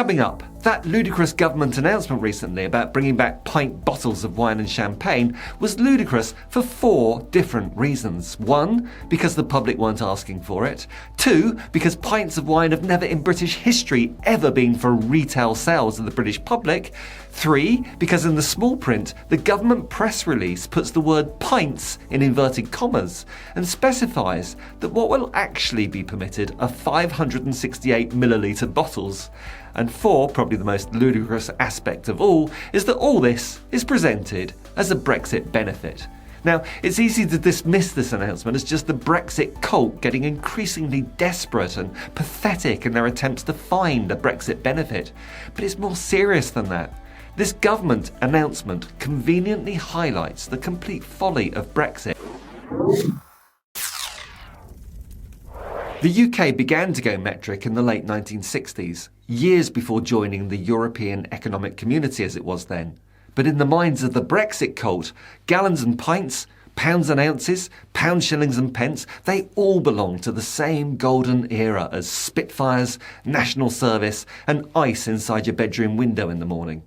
Coming up, that ludicrous government announcement recently about bringing back pint bottles of wine and champagne was ludicrous for 4 different reasons. 1, because the public weren't asking for it. 2, because pints of wine have never in British history ever been for retail sales to the British public. 3, because in the small print, the government press release puts the word pints in inverted commas and specifies that what will actually be permitted are 568 millilitre bottles. And 4, probably the most ludicrous aspect of all, is that all this is presented as a Brexit benefit. Now, it's easy to dismiss this announcement as just the Brexit cult getting increasingly desperate and pathetic in their attempts to find a Brexit benefit. But it's more serious than that. This government announcement conveniently highlights the complete folly of Brexit. The UK began to go metric in the late 1960s, years before joining the European Economic Community as it was then. But in the minds of the Brexit cult, gallons and pints, pounds and ounces, pounds, shillings and pence, they all belong to the same golden era as Spitfires, National Service and ice inside your bedroom window in the morning.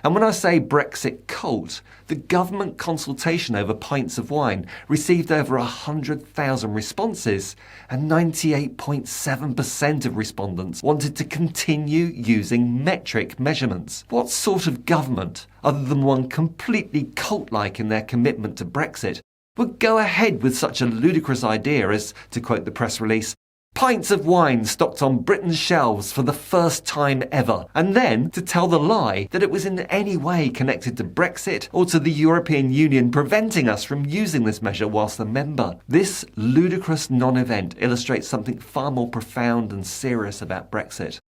And when I say Brexit cult, the government consultation over pints of wine received over 100,000 responses, and 98.7% of respondents wanted to continue using metric measurements. What sort of government, other than one completely cult-like in their commitment to Brexit, would go ahead with such a ludicrous idea as, to quote the press release, pints of wine stocked on Britain's shelves for the first time ever, and then to tell the lie that it was in any way connected to Brexit or to the European Union preventing us from using this measure whilst a member. This ludicrous non-event illustrates something far more profound and serious about Brexit.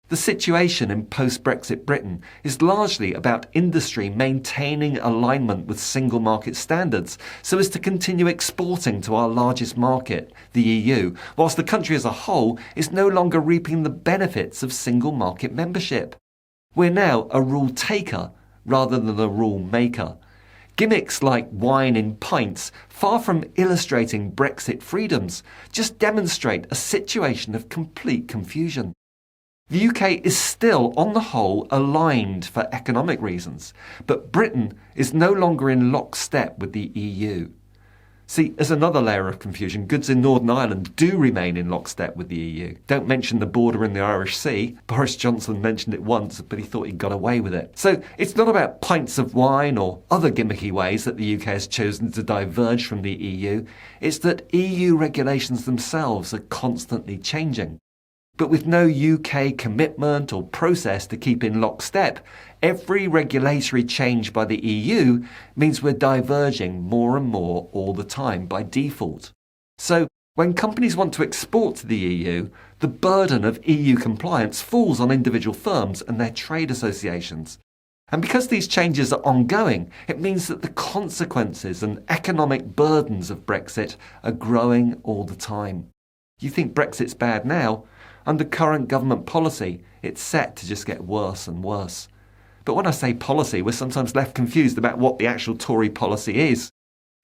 The situation in post-Brexit Britain is largely about industry maintaining alignment with single market standards so as to continue exporting to our largest market, the EU, whilst the country as a whole is no longer reaping the benefits of single market membership. We're now a rule taker rather than a rule maker. Gimmicks like wine in pints, far from illustrating Brexit freedoms, just demonstrate a situation of complete confusion. The UK is still, on the whole, aligned for economic reasons, but Britain is no longer in lockstep with the EU. See, as another layer of confusion, goods in Northern Ireland do remain in lockstep with the EU. Don't mention the border in the Irish Sea. Boris Johnson mentioned it once, but he thought he got away with it. So it's not about pints of wine or other gimmicky ways that the UK has chosen to diverge from the EU. It's that EU regulations themselves are constantly changing. But with no UK commitment or process to keep in lockstep, every regulatory change by the EU means we're diverging more and more all the time by default. So when companies want to export to the EU, the burden of EU compliance falls on individual firms and their trade associations. And because these changes are ongoing, it means that the consequences and economic burdens of Brexit are growing all the time. You think Brexit's bad now? Under current government policy, it's set to just get worse and worse. But when I say policy, we're sometimes left confused about what the actual Tory policy is.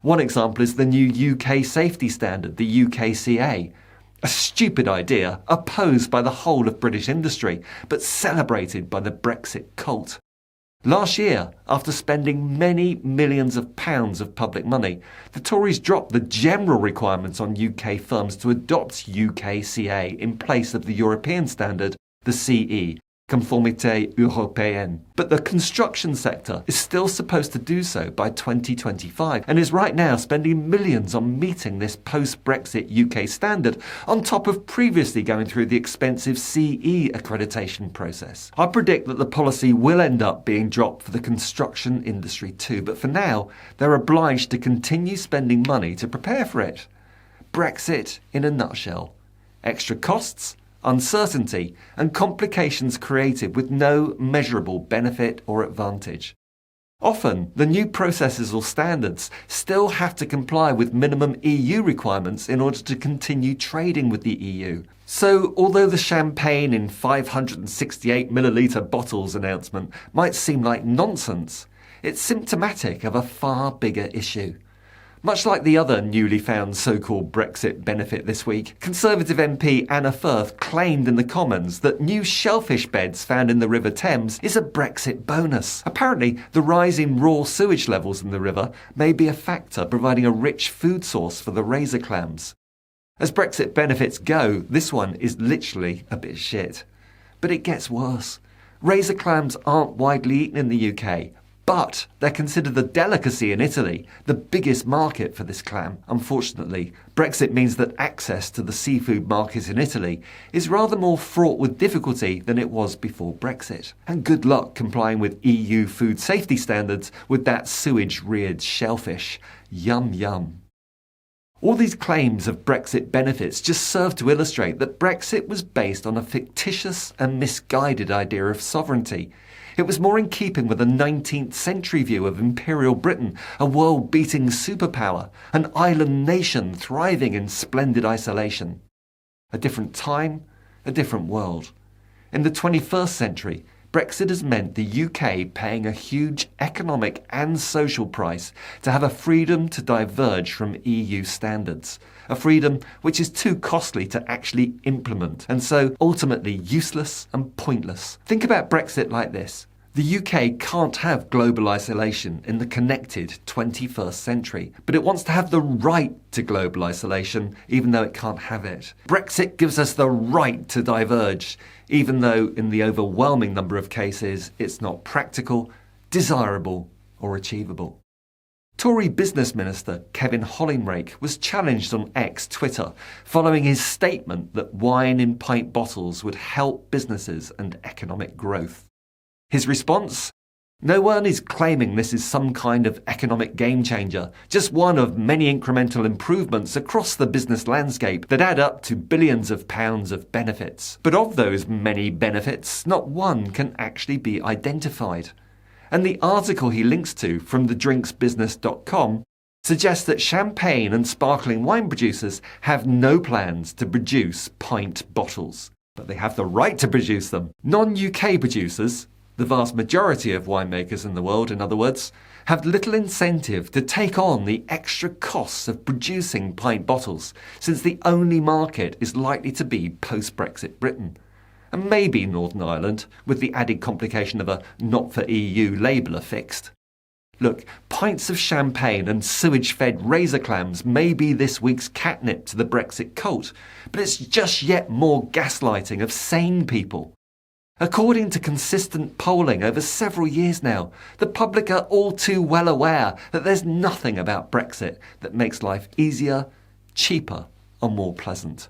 One example is the new UK safety standard, the UKCA. A stupid idea opposed by the whole of British industry, but celebrated by the Brexit cult. Last year, after spending many millions of pounds of public money, the Tories dropped the general requirements on UK firms to adopt UKCA in place of the European standard, the CE, Conformité Européenne. But the construction sector is still supposed to do so by 2025 and is right now spending millions on meeting this post-Brexit UK standard on top of previously going through the expensive CE accreditation process. I predict that the policy will end up being dropped for the construction industry too, but for now they're obliged to continue spending money to prepare for it. Brexit in a nutshell. Extra costs, uncertainty, and complications created with no measurable benefit or advantage. Often, the new processes or standards still have to comply with minimum EU requirements in order to continue trading with the EU. So, although the champagne in 568 millilitre bottles announcement might seem like nonsense, it's symptomatic of a far bigger issue. Much like the other newly found so-called Brexit benefit this week, Conservative MP Anna Firth claimed in the Commons that new shellfish beds found in the River Thames is a Brexit bonus. Apparently, the rise in raw sewage levels in the river may be a factor providing a rich food source for the razor clams. As Brexit benefits go, this one is literally a bit shit. But it gets worse. Razor clams aren't widely eaten in the UK, but they're considered a delicacy in Italy, the biggest market for this clam. Unfortunately, Brexit means that access to the seafood market in Italy is rather more fraught with difficulty than it was before Brexit. And good luck complying with EU food safety standards with that sewage-reared shellfish. Yum yum. All these claims of Brexit benefits just serve to illustrate that Brexit was based on a fictitious and misguided idea of sovereignty. It was more in keeping with a 19th century view of Imperial Britain, a world-beating superpower, an island nation thriving in splendid isolation. A different time, a different world. In the 21st century, Brexit has meant the UK paying a huge economic and social price to have a freedom to diverge from EU standards. A freedom which is too costly to actually implement, and so ultimately useless and pointless. Think about Brexit like this. The UK can't have global isolation in the connected 21st century, but it wants to have the right to global isolation, even though it can't have it. Brexit gives us the right to diverge, even though in the overwhelming number of cases it's not practical, desirable, or achievable. Tory Business Minister Kevin Hollinrake was challenged on X Twitter following his statement that wine in pint bottles would help businesses and economic growth. His response? No one is claiming this is some kind of economic game changer, just one of many incremental improvements across the business landscape that add up to billions of pounds of benefits. But of those many benefits, not one can actually be identified. And the article he links to from thedrinksbusiness.com suggests that champagne and sparkling wine producers have no plans to produce pint bottles. But they have the right to produce them. Non-UK producers, the vast majority of winemakers in the world, in other words, have little incentive to take on the extra costs of producing pint bottles, since the only market is likely to be post-Brexit Britain. And maybe Northern Ireland, with the added complication of a not-for-EU label affixed. Look, pints of champagne and sewage-fed razor clams may be this week's catnip to the Brexit cult, but it's just yet more gaslighting of sane people. According to consistent polling over several years now, the public are all too well aware that there's nothing about Brexit that makes life easier, cheaper, or more pleasant.